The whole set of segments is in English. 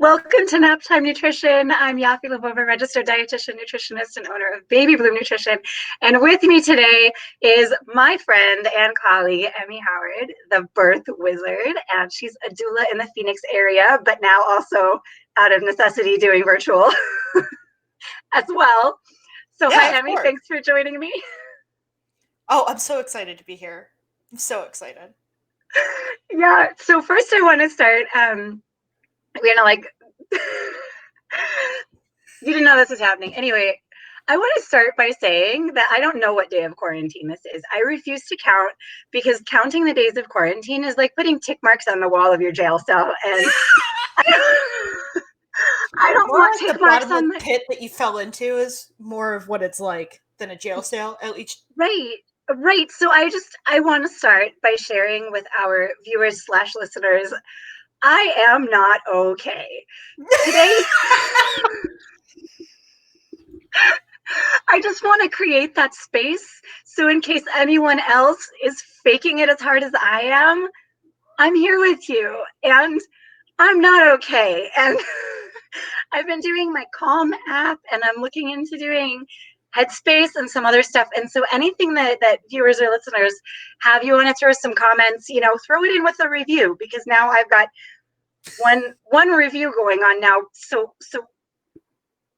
Welcome to Naptime Nutrition. I'm Yaffi Lvova, registered dietitian, nutritionist, and owner of Baby Bloom Nutrition. And with me today is my friend and colleague, Emmy Howard, the birth wizard. And she's a doula in the Phoenix area, but now also out of necessity doing virtual as well. So hi, Emmy. Thanks for joining me. Oh, I'm so excited to be here. I'm so excited. Yeah. So first I want to start, we're gonna you didn't know this was happening. Anyway, I want to start by saying that I don't know what day of quarantine this is. I refuse to count because counting the days of quarantine is like putting tick marks on the wall of your jail cell. And I don't want tick marks on the pit that you fell into is more of what it's like than a jail cell, at least. Right. So I want to start by sharing with our viewers / listeners, I am not okay. Today, I just want to create that space. So in case anyone else is faking it as hard as I am, I'm here with you and I'm not okay. And I've been doing my Calm app and I'm looking into doing Headspace and some other stuff. And so anything that viewers or listeners have, you want to throw some comments, throw it in with a review, because now I've got one review going on now. So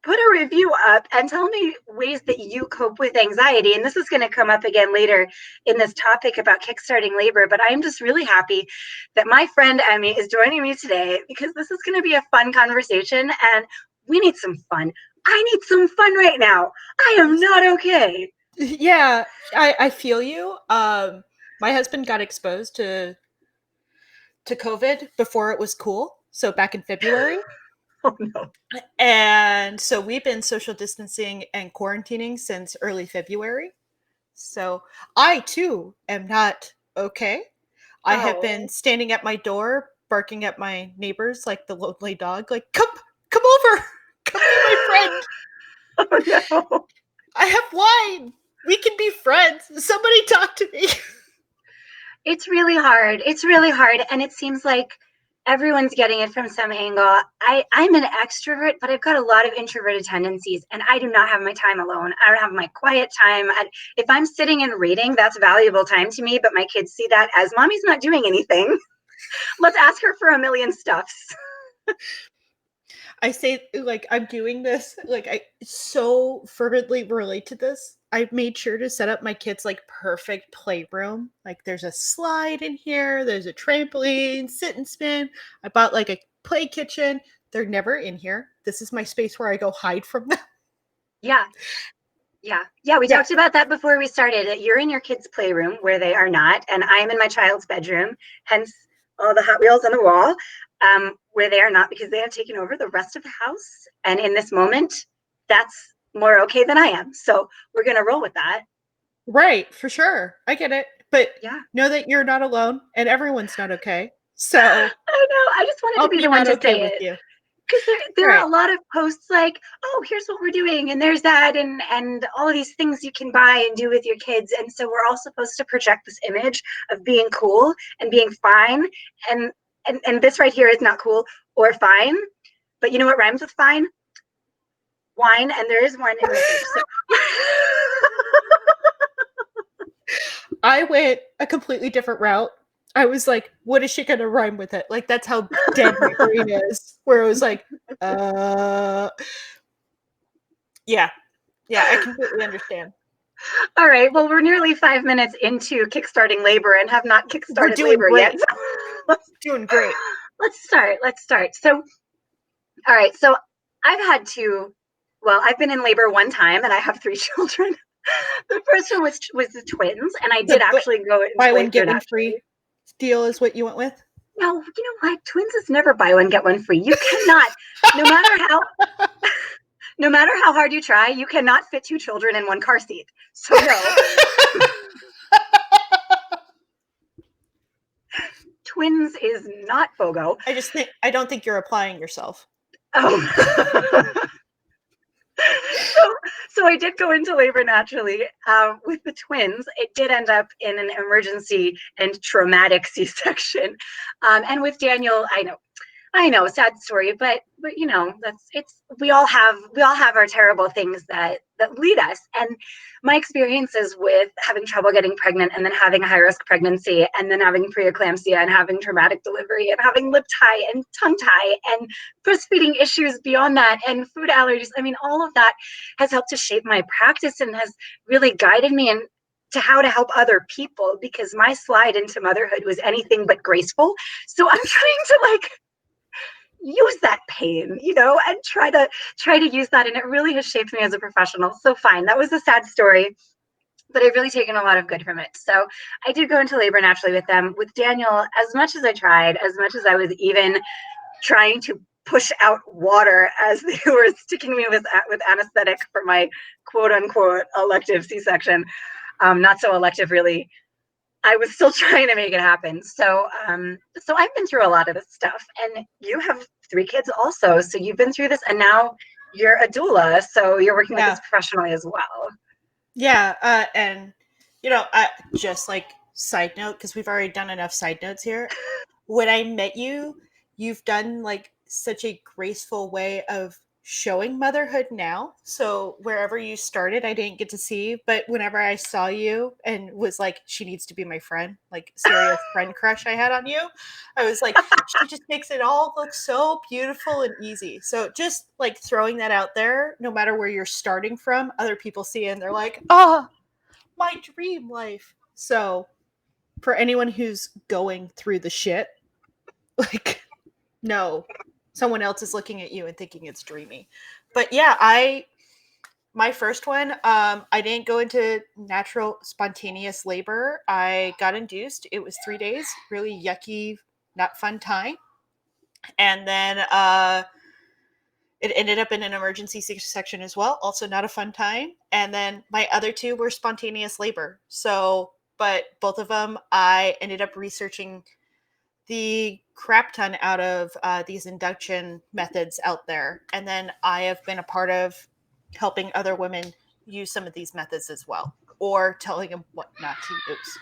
put a review up and tell me ways that you cope with anxiety. And this is going to come up again later in this topic about kickstarting labor. But I'm just really happy that my friend Emmy is joining me today, because this is going to be a fun conversation and we need some fun. I need some fun right now. I am not okay. Yeah, I feel you. My husband got exposed to COVID before it was cool. So back in February. Oh no. And so we've been social distancing and quarantining since early February. So I too am not okay. I have been standing at my door, barking at my neighbors like the lonely dog, like, come over, come be my friend. Oh no. I have wine. We can be friends. Somebody talk to me. It's really hard. And it seems like everyone's getting it from some angle. I'm an extrovert, but I've got a lot of introverted tendencies, and I do not have my time alone. I don't have my quiet time. If I'm sitting and reading, that's valuable time to me, but my kids see that as mommy's not doing anything. Let's ask her for a million stuffs. I say, like, I'm doing this, like, I so fervently relate to this. I've made sure to set up my kids' like perfect playroom. Like, there's a slide in here, there's a trampoline, sit and spin. I bought like a play kitchen. They're never in here. This is my space where I go hide from them. Yeah. We talked about that before we started. You're in your kids' playroom where they are not, and I'm in my child's bedroom, hence all the Hot Wheels on the wall, where they are not, because they have taken over the rest of the house. And in this moment, that's more okay than I am. So we're going to roll with that. Right, for sure. I get it. But know that you're not alone and everyone's not okay. So I know. I just wanted to be the one to say it. You. Because there are a lot of posts like, oh, here's what we're doing, and there's that, and all of these things you can buy and do with your kids. And so we're all supposed to project this image of being cool and being fine. And this right here is not cool or fine. But you know what rhymes with fine? Wine, and there is wine in the fridge. So. I went a completely different route. I was like, what is she going to rhyme with it? Like, that's how dead my brain is. Where it was like, yeah, I completely understand. All right. Well, we're nearly 5 minutes into Kickstarting Labor and have not kickstarted labor yet. Doing great. Let's start. So, all right. So I've been in labor one time and I have 3 children. The first one was the twins, and I did actually go and buy one get one free deal is what you went with. No, you know what? Twins is never buy one get one free. You cannot, no matter how hard you try, you cannot fit 2 children in one car seat. So no. Twins is not BOGO. I don't think you're applying yourself. Oh. So I did go into labor naturally with the twins. It did end up in an emergency and traumatic C-section. And with Daniel, I know I know, sad story, but you know, we all have our terrible things that lead us. And my experiences with having trouble getting pregnant and then having a high risk pregnancy and then having preeclampsia and having traumatic delivery and having lip tie and tongue tie and breastfeeding issues beyond that and food allergies. I mean, all of that has helped to shape my practice and has really guided me in to how to help other people, because my slide into motherhood was anything but graceful. So I'm trying to like use that pain, you know, and try to use that. And it really has shaped me as a professional. So fine, that was a sad story, but I've really taken a lot of good from it. So I did go into labor naturally with them. With Daniel, as much as I tried, as much as I was even trying to push out water as they were sticking me with anesthetic for my quote unquote elective C-section, not so elective really, I was still trying to make it happen. So, so I've been through a lot of this stuff, and you have 3 kids also. So you've been through this, and now you're a doula. So you're working with Yeah. this professionally as well. Yeah. And, I just like side note, because we've already done enough side notes here. When I met you, you've done like such a graceful way of showing motherhood now. So wherever you started, I didn't get to see, but whenever I saw you and was like, she needs to be my friend, like serious friend crush I had on you, I was like, she just makes it all look so beautiful and easy. So just like throwing that out there, no matter where you're starting from, other people see it and they're like, oh, my dream life. So for anyone who's going through the shit, like, no, someone else is looking at you and thinking it's dreamy. But yeah, my first one, I didn't go into natural spontaneous labor. I got induced. It was 3 days, really yucky, not fun time. And then it ended up in an emergency C-section as well, also not a fun time. And then my other 2 were spontaneous labor. So, but both of them, I ended up researching the crap ton out of these induction methods out there. And then I have been a part of helping other women use some of these methods as well, or telling them what not to use.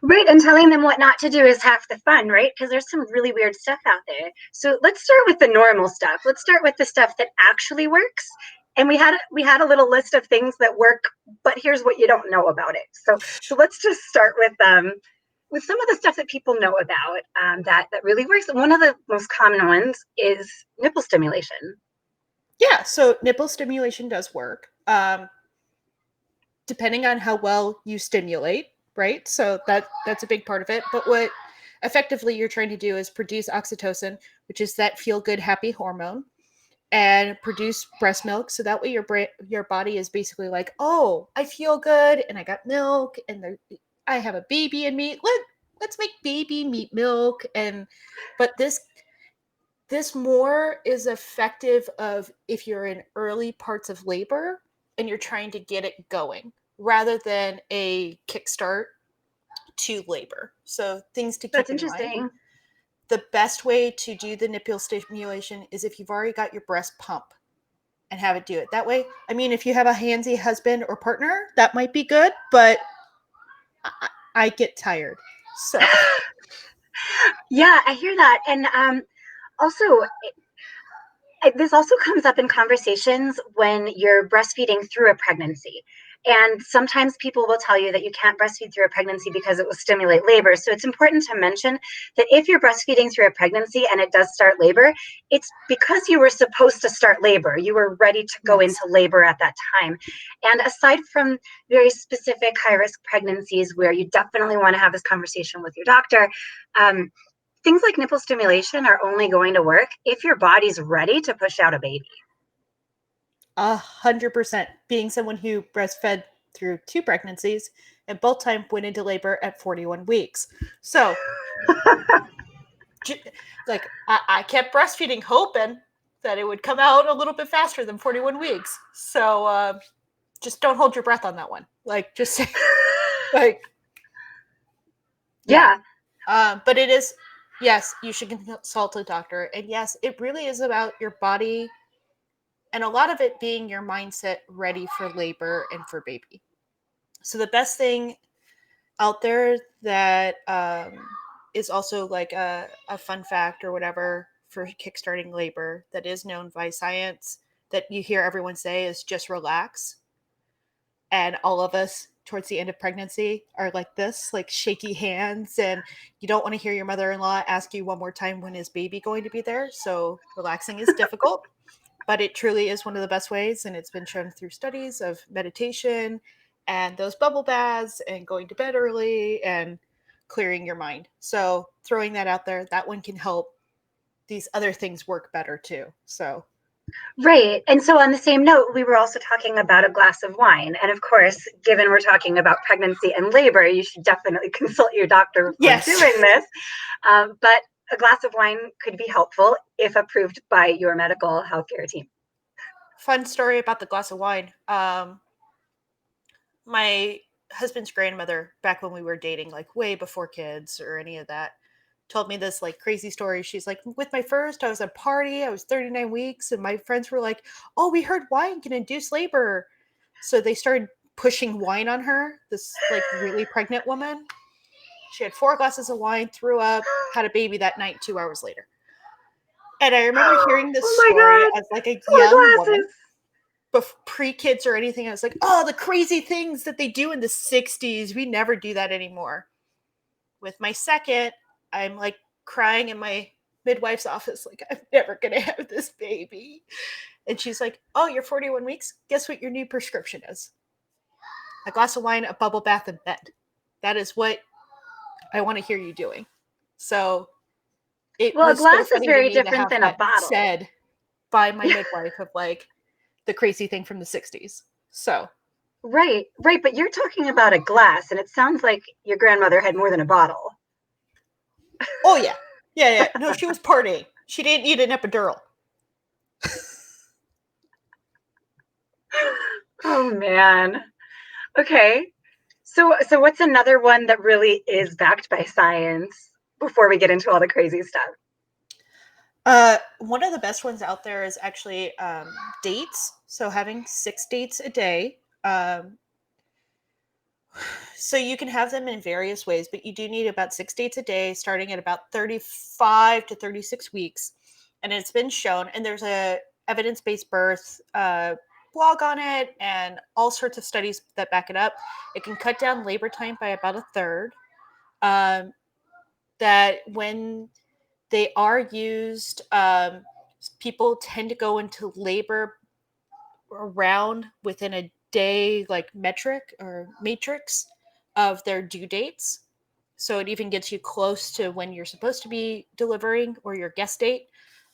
Right, and telling them what not to do is half the fun, right? Because there's some really weird stuff out there. So let's start with the normal stuff. Let's start with the stuff that actually works. And we had a little list of things that work, but here's what you don't know about it. So let's just start with some of the stuff that people know about, that really works. One of the most common ones is nipple stimulation. Yeah, so nipple stimulation does work. Depending on how well you stimulate, right? So that's a big part of it. But what effectively you're trying to do is produce oxytocin, which is that feel good happy hormone, and produce breast milk. So that way your body is basically like, oh, I feel good and I got milk and I have a baby in me. Let's make baby meat milk. And but this more is effective of if you're in early parts of labor and you're trying to get it going, rather than a kickstart to labor. So things to That's keep in mind. interesting. The best way to do the nipple stimulation is if you've already got your breast pump and have it do it. That way, I mean, if you have a handsy husband or partner, that might be good, but I get tired. So, Yeah, I hear that. And also, this also comes up in conversations when you're breastfeeding through a pregnancy. And sometimes people will tell you that you can't breastfeed through a pregnancy because it will stimulate labor. So it's important to mention that if you're breastfeeding through a pregnancy and it does start labor, it's because you were supposed to start labor. You were ready to go yes. into labor at that time. And aside from very specific high risk pregnancies where you definitely want to have this conversation with your doctor, things like nipple stimulation are only going to work if your body's ready to push out a baby. 100%. Being someone who breastfed through 2 pregnancies and both times went into labor at 41 weeks. So, like, I kept breastfeeding hoping that it would come out a little bit faster than 41 weeks. So, just don't hold your breath on that one. Like, just say, like, yeah. But it is, yes, you should consult a doctor. And yes, it really is about your body and a lot of it being your mindset ready for labor and for baby. So the best thing out there that is also like a fun fact or whatever for Kickstarting Labor that is known by science that you hear everyone say is just relax. And all of us towards the end of pregnancy are like this, like shaky hands, and you don't want to hear your mother-in-law ask you one more time when is baby going to be there. So relaxing is difficult, but it truly is one of the best ways, and it's been shown through studies of meditation and those bubble baths and going to bed early and clearing your mind. So throwing that out there, that one can help these other things work better too. So Right. And so on the same note, we were also talking about a glass of wine. And of course, given we're talking about pregnancy and labor, you should definitely consult your doctor before yes, doing this. But a glass of wine could be helpful if approved by your medical healthcare team. fun story about the glass of wine. My husband's grandmother, back when we were dating, like way before kids or any of that, told me this like crazy story. She's like, with my first, I was at a party, I was 39 weeks, and my friends were like, oh, we heard wine can induce labor. So they started pushing wine on her, this like really pregnant woman. She had 4 glasses of wine, threw up, had a baby that night 2 hours later. And I remember hearing this Oh my story God, as like a 4 young glasses. woman, pre-kids or anything. I was like, oh, the crazy things that they do in the 60s. We never do that anymore. With my second, I'm like crying in my midwife's office, like, I'm never going to have this baby. And she's like, oh, you're 41 weeks? Guess what your new prescription is? A glass of wine, a bubble bath, and bed. That is what I want to hear you doing. So it Well, a was so glass is funny to very me to different have than a that bottle. said by my midwife of like the crazy thing from the 60s. So Right, right. But you're talking about a glass, and it sounds like your grandmother had more than a bottle. oh yeah. No, she was partying. She didn't need an epidural. Oh man. Okay. So what's another one that really is backed by science before we get into all the crazy stuff? One of the best ones out there is actually dates. So having 6 dates a day. So you can have them in various ways, but you do need about 6 dates a day, starting at about 35 to 36 weeks. And it's been shown, and there's a evidence-based birth blog on it, and all sorts of studies that back it up. It can cut down labor time by about a third. That when they are used, people tend to go into labor around within a day, like metric or matrix of their due dates. So it even gets you close to when you're supposed to be delivering or your guest date.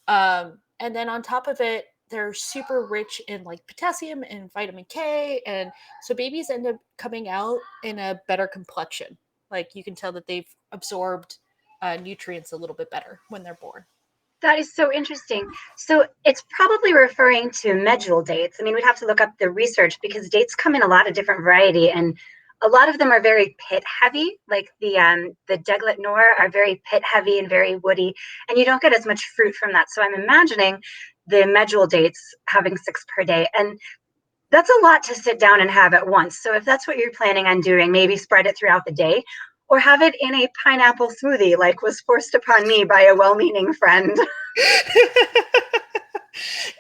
And then on top of it, they're super rich in like potassium and vitamin K. And so babies end up coming out in a better complexion. Like you can tell that they've absorbed nutrients a little bit better when they're born. That is so interesting. So it's probably referring to medjool dates. I mean, we'd have to look up the research because dates come in a lot of different variety, and a lot of them are very pit heavy. Like the Deglet Noir are very pit heavy and very woody, and you don't get as much fruit from that. So I'm imagining the medjool dates having 6 per day, and that's a lot to sit down and have at once. So if that's what you're planning on doing, maybe spread it throughout the day or have it in a pineapple smoothie like was forced upon me by a well-meaning friend.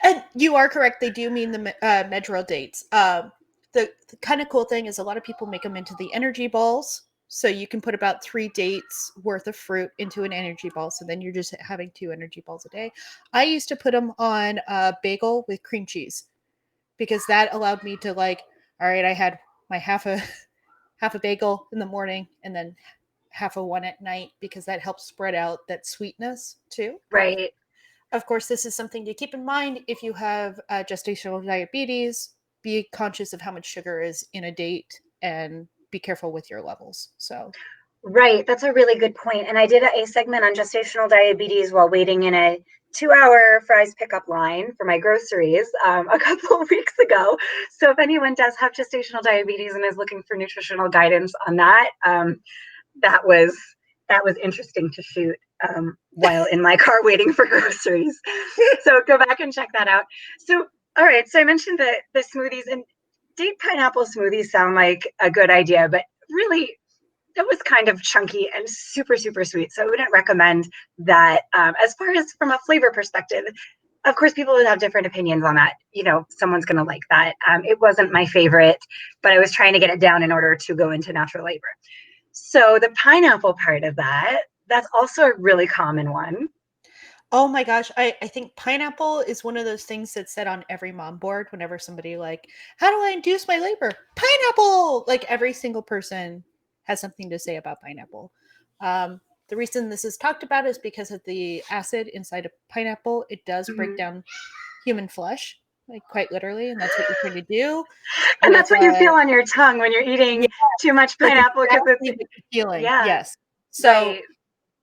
And you are correct. They do mean the medjool dates. The kind of cool thing is a lot of people make them into the energy balls. So you can put about 3 dates worth of fruit into an energy ball. So then you're just having 2 energy balls a day. I used to put them on a bagel with cream cheese because that allowed me to like, all right, I had my half a bagel in the morning and then half a one at night because that helps spread out that sweetness too. Right. Of course, this is something to keep in mind if you have gestational diabetes. Be conscious of how much sugar is in a date and be careful with your levels. So, Right. That's a really good point. And I did a segment on gestational diabetes while waiting in a 2-hour fries pickup line for my groceries a couple of weeks ago. So if anyone does have gestational diabetes and is looking for nutritional guidance on that, that was interesting to shoot while in my car waiting for groceries. So go back and check that out. So all right. So I mentioned the smoothies, and date pineapple smoothies sound like a good idea, but really it was kind of chunky and super, super sweet. So I wouldn't recommend that. As far as from a flavor perspective, of course, people would have different opinions on that. You know, someone's going to like that. It wasn't my favorite, but I was trying to get it down in order to go into natural labor. So the pineapple part of that, that's also a really common one. Oh my gosh, I think pineapple is one of those things that's said on every mom board whenever somebody like, how do I induce my labor? Pineapple! Like every single person has something to say about pineapple. The reason this is talked about is because of the acid inside of pineapple. It does break down human flesh, like quite literally, and that's what you're trying to do. And that's what you feel on your tongue when you're eating too much that's pineapple because exactly it's, what you're feeling. yeah, Yes. So right.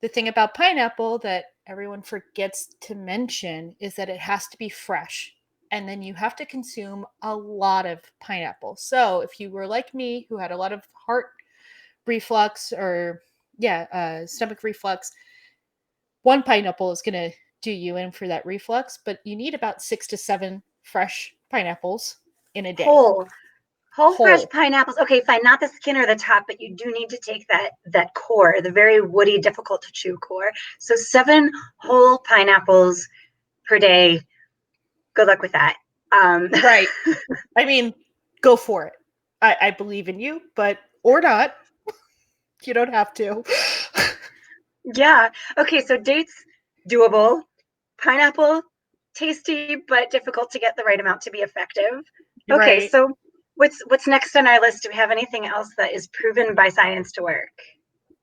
the thing about pineapple that everyone forgets to mention is that it has to be fresh. And then you have to consume a lot of pineapple. So if you were like me, who had a lot of heart reflux or, stomach reflux, one pineapple is going to do you in for that reflux, but you need about 6 to 7 fresh pineapples in a day. Whole fresh Whole. pineapples. Okay, fine, not the skin or the top, but you do need to take that core, the very woody, difficult to chew core. So 7 whole pineapples per day. Good luck with that. Right. I mean, go for it. I believe in you, but or not. You don't have to. Yeah. Okay, so dates, doable. Pineapple, tasty but difficult to get the right amount to be effective. Okay, Right. so what's next on our list? Do we have anything else that is proven by science to work?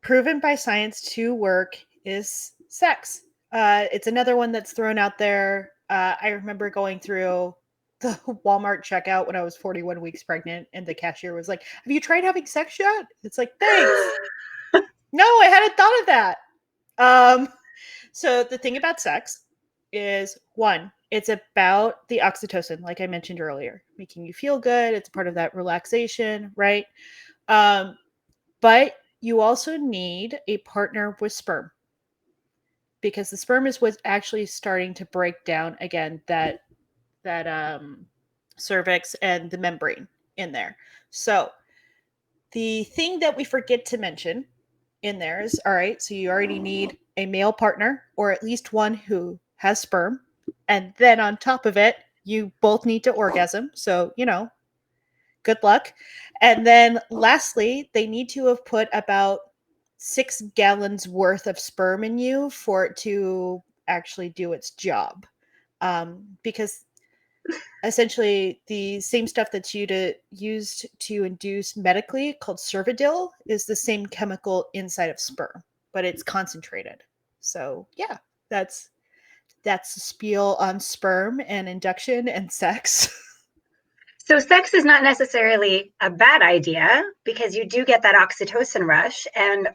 Proven by science to work is sex. It's another one that's thrown out there. I remember going through the Walmart checkout when I was 41 weeks pregnant, and the cashier was like, "Have you tried having sex yet?" It's like, thanks. No, I hadn't thought of that. Um, so the thing about sex is one, it's about the oxytocin, like I mentioned earlier, making you feel good. It's part of that relaxation, right? Um, but you also need a partner with sperm because the sperm is what's actually starting to break down again that cervix and the membrane in there. So the thing that we forget to mention in there is all right, so you already need a male partner or at least one who has sperm. And then on top of it, you both need to orgasm. So, good luck. And then lastly, they need to have put about 6 gallons worth of sperm in you for it to actually do its job. Because essentially the same stuff that's used to induce medically called Cervidil is the same chemical inside of sperm, but it's concentrated. So yeah, that's that's the spiel on sperm and induction and sex. So sex is not necessarily a bad idea because you do get that oxytocin rush, and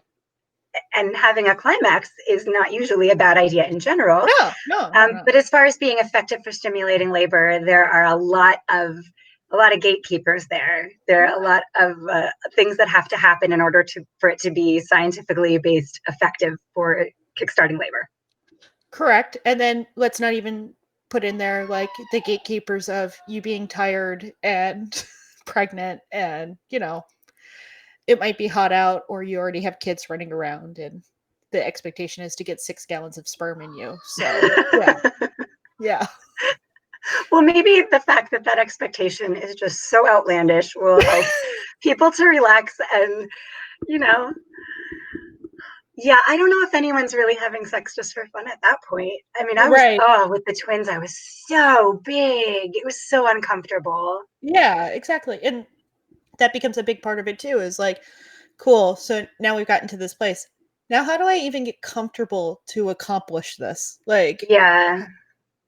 having a climax is not usually a bad idea in general. No. But as far as being effective for stimulating labor, there are a lot of gatekeepers there. There are a lot of things that have to happen in order for it to be scientifically based effective for kickstarting labor. Correct. And then let's not even put in there like the gatekeepers of you being tired and pregnant and, it might be hot out or you already have kids running around and the expectation is to get 6 gallons of sperm in you. So, yeah. Yeah. Well, maybe the fact that that expectation is just so outlandish will help people to relax and, you know, yeah, I don't know if anyone's really having sex just for fun at that point. I mean, Right. with the twins, I was so big. It was so uncomfortable. Yeah, exactly. And that becomes a big part of it too is like, cool. So now we've gotten to this place. Now, how do I even get comfortable to accomplish this? Like, Yeah,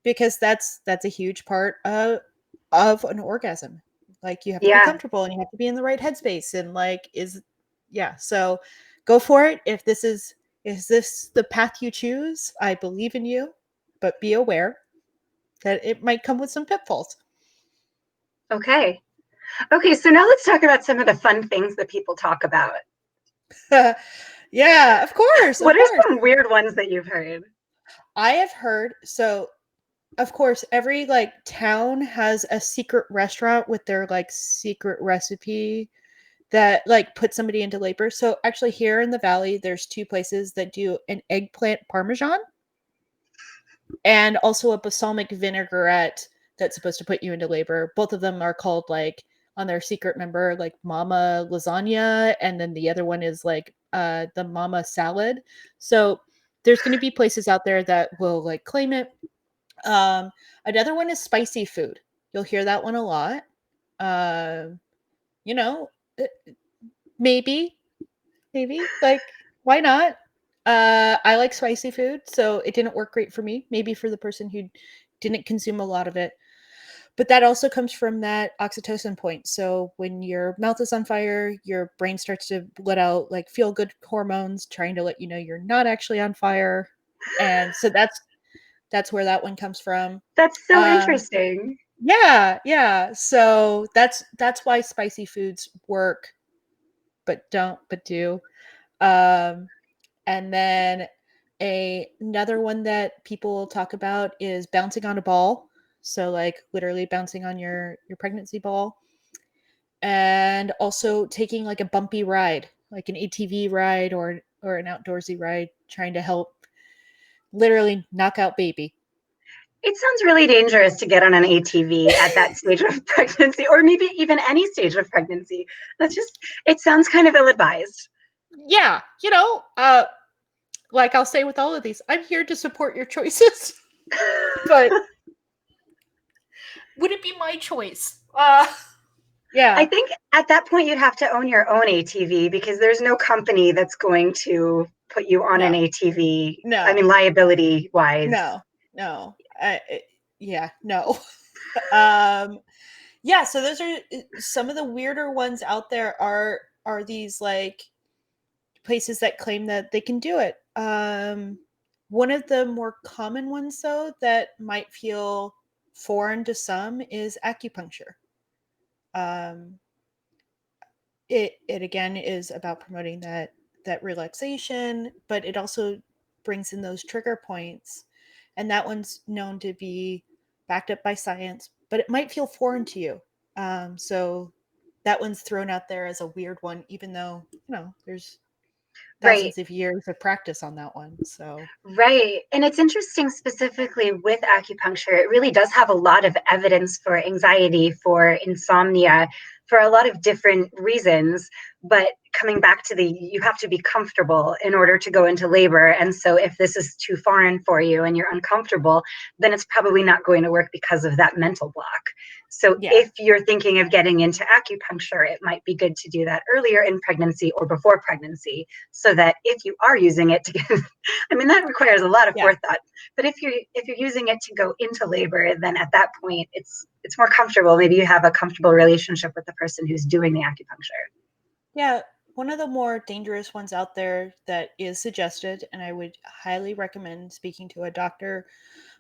because that's a huge part of an orgasm. Like you have to be yeah. comfortable and you have to be in the right headspace and like yeah. So go for it. If is this the path you choose? I believe in you, but be aware that it might come with some pitfalls. Okay. Okay, so now let's talk about some of the fun things that people talk about. Yeah, of course, of What are course. some weird ones that you've heard? I have heard so of course every town has a secret restaurant with their secret recipe that like put somebody into labor. So actually here in the valley, there's 2 places that do an eggplant parmesan and also a balsamic vinaigrette that's supposed to put you into labor. Both of them are called like on their secret member like mama lasagna, and then the other one is like the mama salad. So there's going to be places out there that will like claim it. Another one is spicy food. You'll hear that one a lot. uh, you know, maybe, like, why not? I like spicy food, so it didn't work great for me. Maybe for the person who didn't consume a lot of it. But that also comes from that oxytocin point. So when your mouth is on fire, your brain starts to let out like feel good hormones, trying to let you know you're not actually on fire. And so that's where that one comes from. That's so Um, interesting. yeah. So that's why spicy foods work, but do. Um, and then another one that people talk about is bouncing on a ball. So like literally bouncing on your pregnancy ball. And also taking like a bumpy ride, like an ATV ride or an outdoorsy ride, trying to help literally knock out baby. It sounds really dangerous to get on an ATV at that stage of pregnancy, or maybe even any stage of pregnancy. It sounds kind of ill advised. Yeah, like I'll say with all of these, I'm here to support your choices, but would it be my choice? Yeah. I think at that point you'd have to own your own ATV because there's no company that's going to put you on an No. ATV. I No. mean, liability wise. No. Yeah, no. um yeah, so those are some of the weirder ones out there are these like places that claim that they can do it. One of the more common ones though that might feel foreign to some is acupuncture. Um it again is about promoting that relaxation, but it also brings in those trigger points, and that one's known to be backed up by science, but it might feel foreign to you. So that one's thrown out there as a weird one, even though there's Right. thousands of years of practice on that one. So Right. And it's interesting specifically with acupuncture, it really does have a lot of evidence for anxiety, for insomnia, for a lot of different reasons. But coming back to you have to be comfortable in order to go into labor. And so if this is too foreign for you and you're uncomfortable, then it's probably not going to work because of that mental block. So yeah, if you're thinking of getting into acupuncture, it might be good to do that earlier in pregnancy or before pregnancy so that if you are using it to get I mean, that requires a lot of yeah, forethought. But if you're using it to go into labor, then at that point it's more comfortable. Maybe you have a comfortable relationship with the person who's doing the acupuncture. yeah. One of the more dangerous ones out there that is suggested, and I would highly recommend speaking to a doctor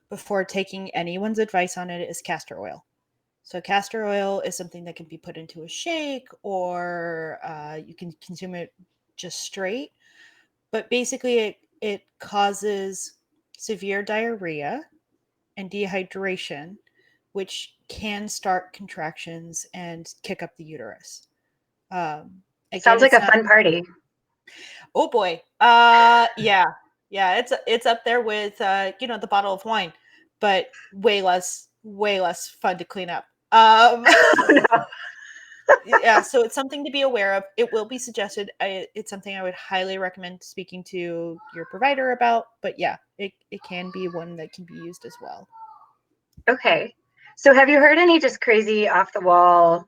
before taking anyone's advice on it, is castor oil. So castor oil is something that can be put into a shake, or you can consume it just straight. But basically, it causes severe diarrhea and dehydration, which can start contractions and kick up the uterus. Again, Sounds like it's a not. fun party. Oh boy. Yeah. It's up there with the bottle of wine, but way less fun to clean up. Oh, no. Yeah, so it's something to be aware of. It will be suggested. It's something I would highly recommend speaking to your provider about. But yeah, it can be one that can be used as well. Okay. So have you heard any just crazy off the wall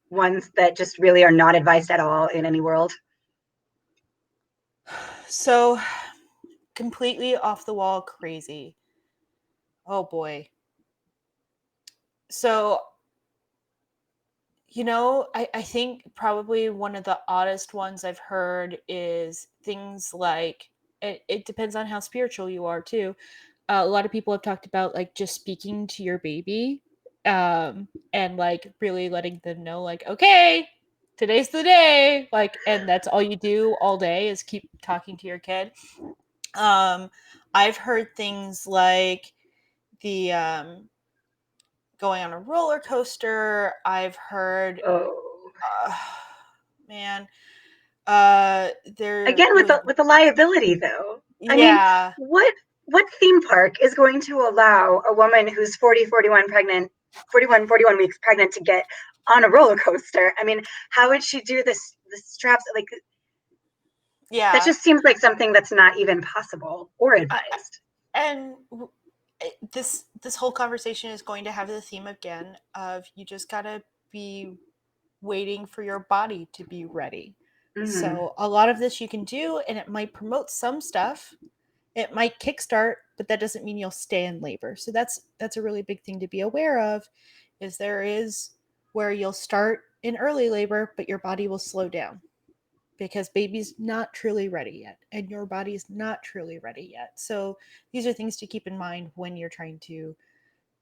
ones that just really are not advised at all in any world? So completely off the wall crazy. Oh boy. So I think probably one of the oddest ones I've heard is things like it depends on how spiritual you are too. A lot of people have talked about like just speaking to your baby, and like really letting them know like, okay, today's the day, like, and that's all you do all day is keep talking to your kid. um I've heard things like the going on a roller coaster. I've heard Oh. Uh, man, there Again, with was, the liability, though. I mean, yeah. what theme park is going to allow a woman who's 41 weeks pregnant to get on a roller coaster? I mean, how would she do this? The straps, like, that Yeah. just seems like something that's not even possible or I, advised. and this whole conversation is going to have the theme again of you just gotta be waiting for your body to be ready. Mm-hmm. So a lot of this you can do, and it might promote some stuff. It might kickstart, but that doesn't mean you'll stay in labor. So that's a really big thing to be aware of. Is there is where you'll start in early labor, but your body will slow down because baby's not truly ready yet and your body's not truly ready yet. So these are things to keep in mind when you're trying to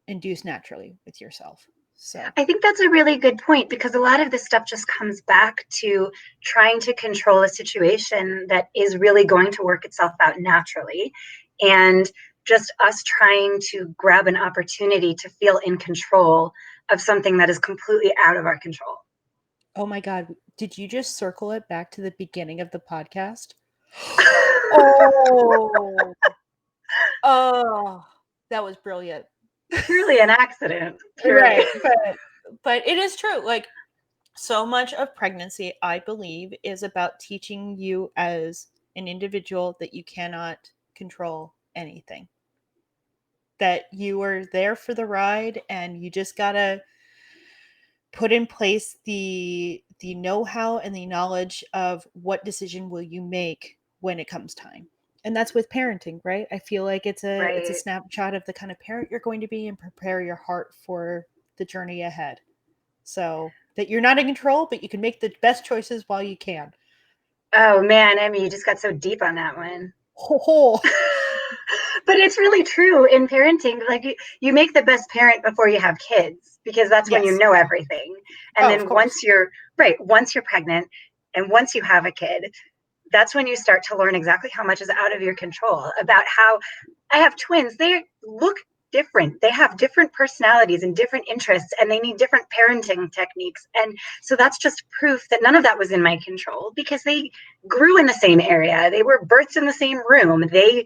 induce naturally with yourself. So, I think that's a really good point because a lot of this stuff just comes back to trying to control a situation that is really going to work itself out naturally, and just us trying to grab an opportunity to feel in control of something that is completely out of our control. oh my God, did you just circle it back to the beginning of the podcast? Oh, oh, that was brilliant. Purely an accident, purely. Right, but it is true. Like so much of pregnancy, I believe, is about teaching you as an individual that you cannot control anything. That you are there for the ride and you just gotta put in place the know-how and the knowledge of what decision will you make when it comes time. And that's with parenting, right? I feel like it's a Right. snapshot of the kind of parent you're going to be and prepare your heart for the journey ahead. So that you're not in control, but you can make the best choices while you can. Oh man, Emmy, you just got so deep on that one. Ho ho. But it's really true in parenting. Like you make the best parent before you have kids because that's when you Yes. know everything. And Oh, of then once course. you're right, once you're pregnant and once you have a kid, that's when you start to learn exactly how much is out of your control. About how I have twins, they look different. They have different personalities and different interests, and they need different parenting techniques. And so that's just proof that none of that was in my control because they grew in the same area. They were birthed in the same room. They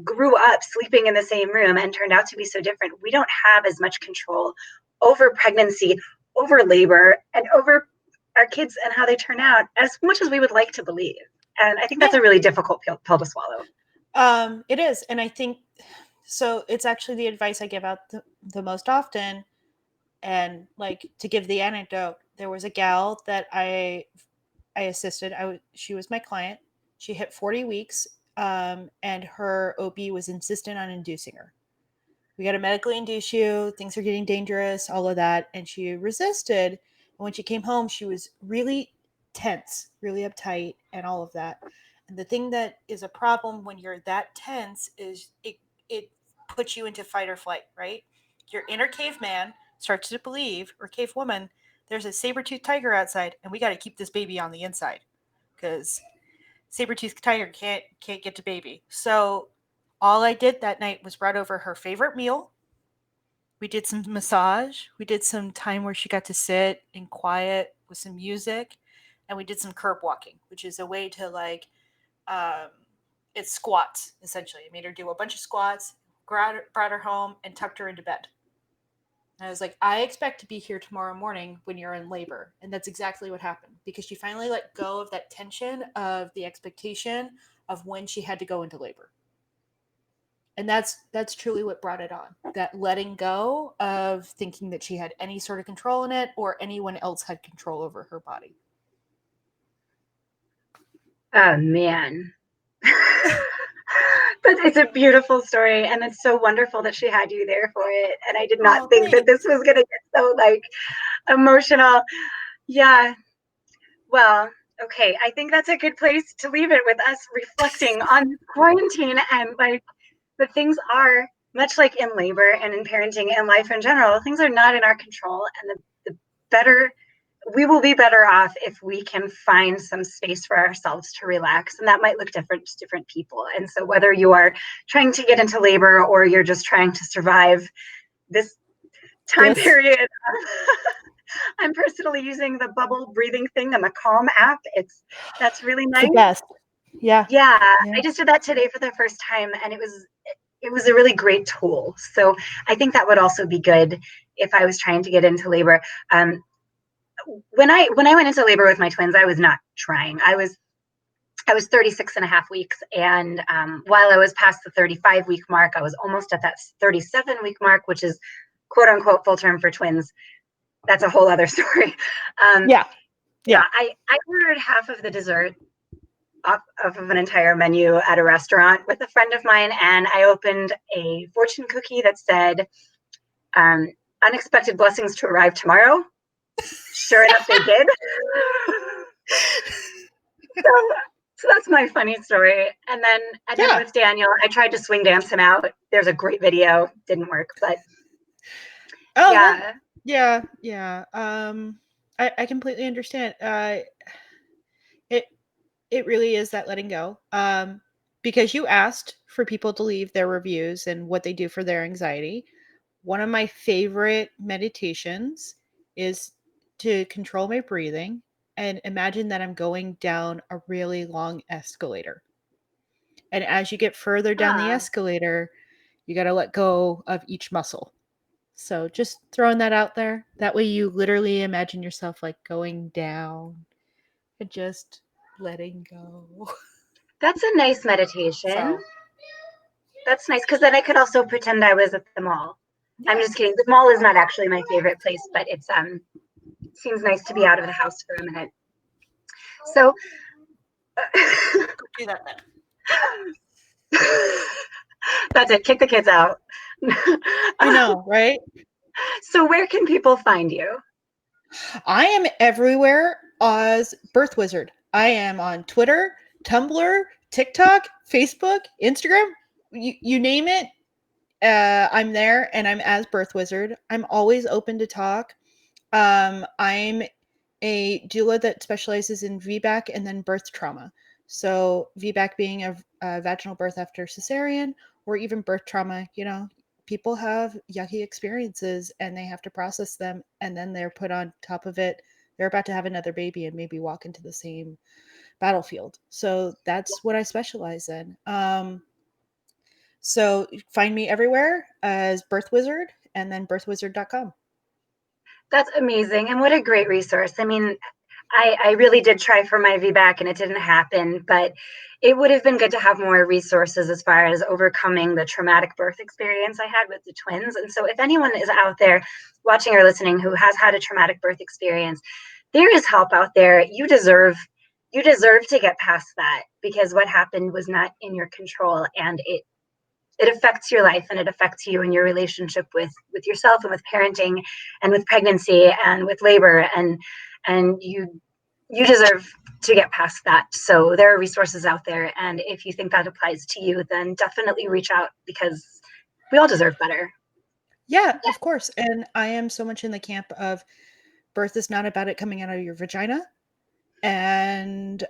grew up sleeping in the same room and turned out to be so different. We don't have as much control over pregnancy, over labor, and over our kids and how they turn out as much as we would like to believe. And I think that's Yeah. a really difficult pill to swallow. It is. And I think so. It's actually the advice I give out the most often. And like to give the anecdote, there was a gal that I assisted. She was my client. She hit 40 weeks, and her OB was insistent on inducing her. We got to medically induce you. Things are getting dangerous, all of that. And she resisted. And when she came home, she was really tense, really uptight, and all of that. And the thing that is a problem when you're that tense is it puts you into fight or flight, right? Your inner caveman starts to believe, or cavewoman, there's a saber-toothed tiger outside, and we got to keep this baby on the inside because saber-toothed tiger can't get to baby. So all I did that night was brought over her favorite meal. We did some massage. We did some time where she got to sit in quiet with some music, and we did some curb walking, which is a way to like um, it's squats essentially. I made her do a bunch of squats, brought her home, and tucked her into bed. And I was like, I expect to be here tomorrow morning when you're in labor. And that's exactly what happened because she finally let go of that tension of the expectation of when she had to go into labor. And that's truly what brought it on. That letting go of thinking that she had any sort of control in it or anyone else had control over her body. Oh man. But it's a beautiful story and it's so wonderful that she had you there for it. And I did not Oh, think that this thanks. was gonna get so like emotional. Yeah. Well, okay. I think that's a good place to leave it with us reflecting on quarantine and like the things are much like in labor and in parenting and life in general, things are not in our control. And the better we will be better off if we can find some space for ourselves to relax. And that might look different to different people. And so whether you are trying to get into labor or you're just trying to survive this time This period I'm personally using the bubble breathing thing, the Calm app. That's really It's the nice. best. Yeah. Yeah, Yeah. I just did that today for the first time, and it was a really great tool. So I think that would also be good if I was trying to get into labor. When I went into labor with my twins, I was not trying. I was 36 and a half weeks. And while I was past the 35-week mark, I was almost at that 37-week mark, which is quote unquote full term for twins. That's a whole other story. Yeah. Yeah. I ordered half of the dessert off of an entire menu at a restaurant with a friend of mine. And I opened a fortune cookie that said, unexpected blessings to arrive tomorrow. Sure enough, they did. So that's my funny story. And then with Daniel, I tried to swing dance him out. There's a great video. Didn't work, but yeah. Yeah. I completely understand. It really is that letting go. Because you asked for people to leave their reviews and what they do for their anxiety. One of my favorite meditations is to control my breathing and imagine that I'm going down a really long escalator. And as you get further down the escalator, you got to let go of each muscle. So just throwing that out there. That way you literally imagine yourself like going down and just letting go. That's a nice meditation. So, that's nice because then I could also pretend I was at the mall. yeah. I'm just kidding. The mall is not actually my favorite place, but it seems nice to be out of the house for a minute. So Do that then. That's it. Kick the kids out. I know, right? So where can people find you? I am everywhere as Birth Wizard. I am on Twitter, Tumblr, TikTok, Facebook, Instagram. You name it, I'm there, and I'm as Birth Wizard. I'm always open to talk. I'm a doula that specializes in VBAC and then birth trauma. So VBAC being a vaginal birth after cesarean, or even birth trauma. You know, people have yucky experiences and they have to process them, and then they're put on top of it. They're about to have another baby and maybe walk into the same battlefield. So that's what I specialize in. So find me everywhere as Birth Wizard and then birthwizard.com. That's amazing. And what a great resource. I mean, I really did try for my VBAC and it didn't happen, but it would have been good to have more resources as far as overcoming the traumatic birth experience I had with the twins. And so if anyone is out there watching or listening who has had a traumatic birth experience, there is help out there. You deserve to get past that because what happened was not in your control, and it affects your life and it affects you and your relationship with yourself and with parenting and with pregnancy and with labor, and you deserve to get past that. So there are resources out there, and if you think that applies to you, then definitely reach out because we all deserve better. Yeah, of course. And I am so much in the camp of birth is not about it coming out of your vagina. And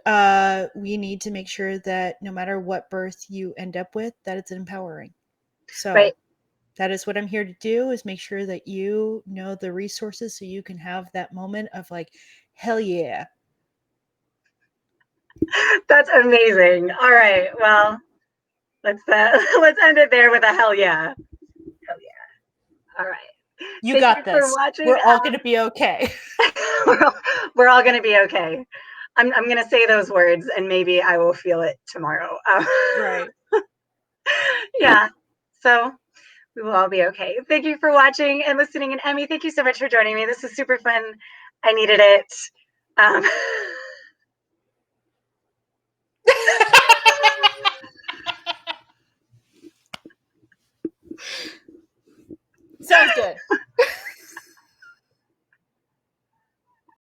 we need to make sure that no matter what birth you end up with, that it's empowering. So Right. that is what I'm here to do, is make sure that you know the resources so you can have that moment of like, hell yeah. That's amazing. All right. Well, let's end it there with a hell yeah. Hell yeah. All right. You Thank got you this. for watching. We're all going to be okay. We're all going to be okay. I'm going to say those words and maybe I will feel it tomorrow. Right. Yeah. So we will all be okay. Thank you for watching and listening. And Emmy, thank you so much for joining me. This is super fun. I needed it. Sounds good.